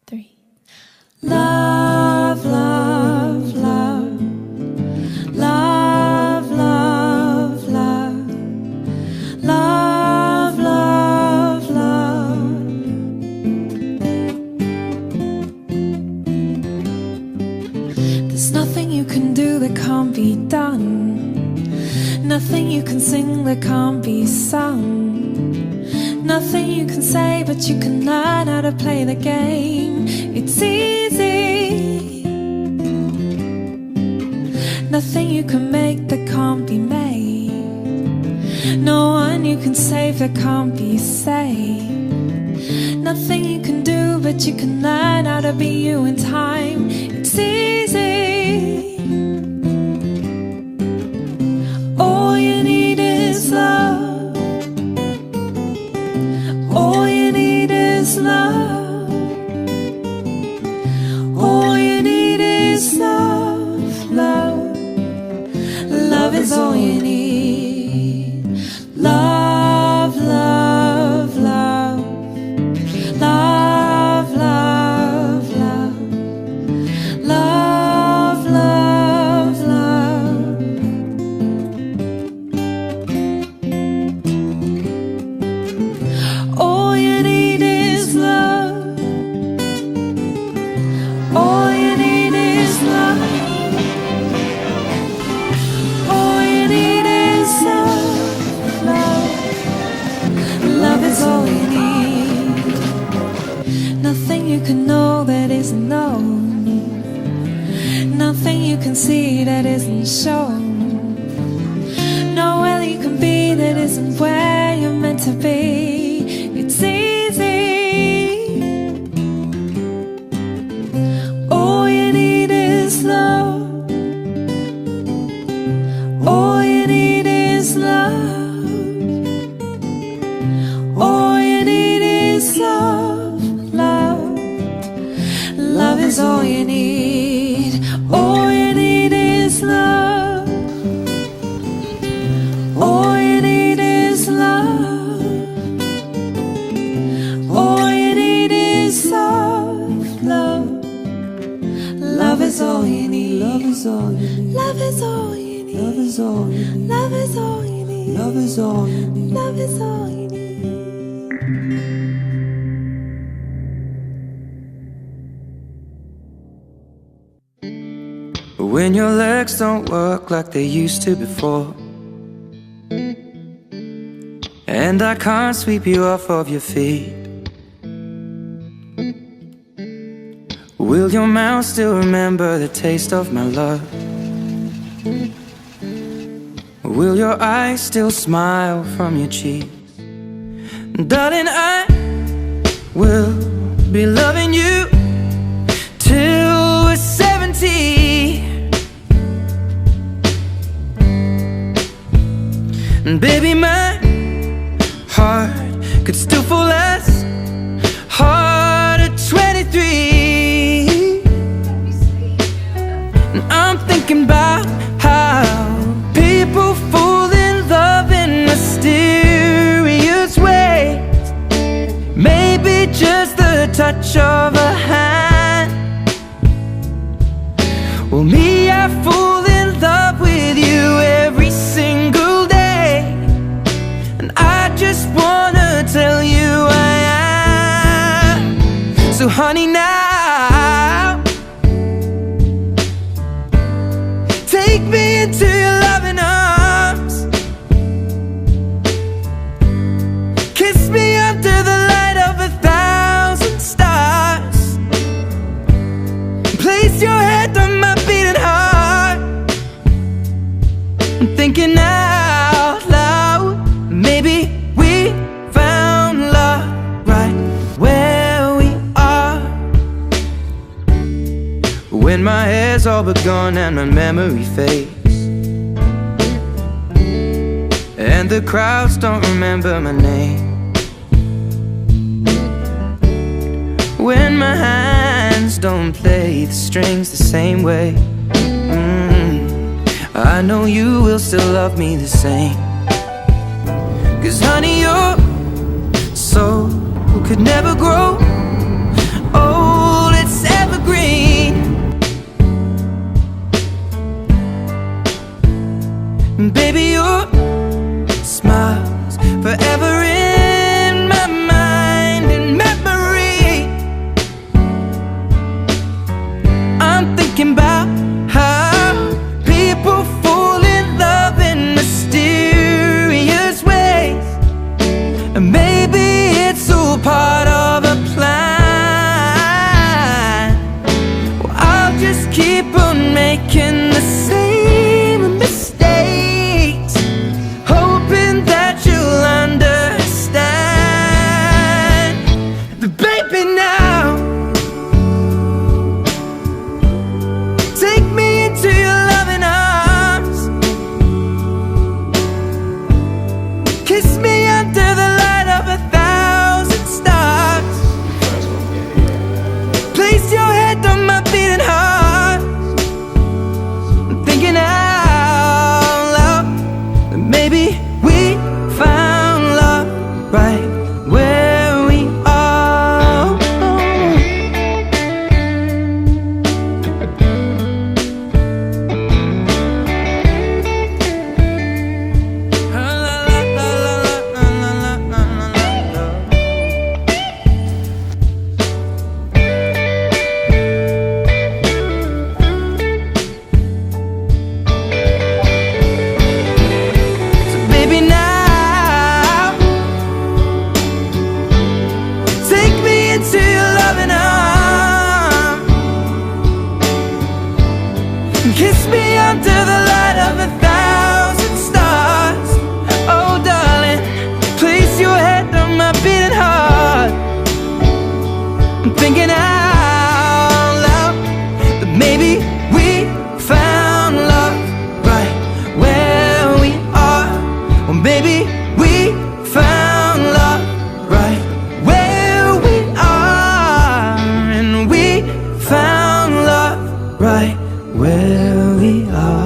3. Love, love, love. Love, love, love. Love, love, love. There's nothing you can do that can't be done. Nothing you can sing that can't be sung. Nothing you can say, but you can learn how to play the game. It's easy. Nothing you can make that can't be made. No one you can save that can't be saved. Nothing you can do, but you can learn how to be you in time. It's easy. All you need is love. All you need is love. All you need is love, love. Love is all you need. Love, love, love. Love, love, love. Love, love, love. All you need is love. All you need is love. All you need is love, love. Love is all you need. Nothing you can know that isn't known. Nothing you can see that isn't shown. Nowhere you can be that isn't where you're meant to be. It's easy. All you need is love. All you need is love. All you need is love, love. Love is all you need. All you need is love. All you need is love. All you need is love, love. Love is all you need. Love is all you need. Love is all you need. Love is all you need. Love is all you need. Love is all you need. Love is all you need. When your legs don't work like they used to before, and I can't sweep you off of your feet, will your mouth still remember the taste of my love? Will your eyes still smile from your cheeks? Darling, I will be loving you till we're 70. And baby, my heart could still fall as hard at 23. And I'm thinking about how people fall in love in mysterious ways. Maybe just the touch of a hand. Well, me, I fall in love with you every single day. And I just wanna tell you I am. So honey, now take me into your loving arms. Kiss me under the light of 1,000 stars. Place your head on my beating heart. I'm thinking out loud, maybe we found love right where we are. When my hair's all but gone and my memory fades, and the crowds don't remember my name, when my hands don't play the strings the same way, I know you will still love me the same. 'Cause honey, your soul could never grow old thinking out loud that maybe we found love right where we are. Or maybe we found love right where we are. And we found love right where we are.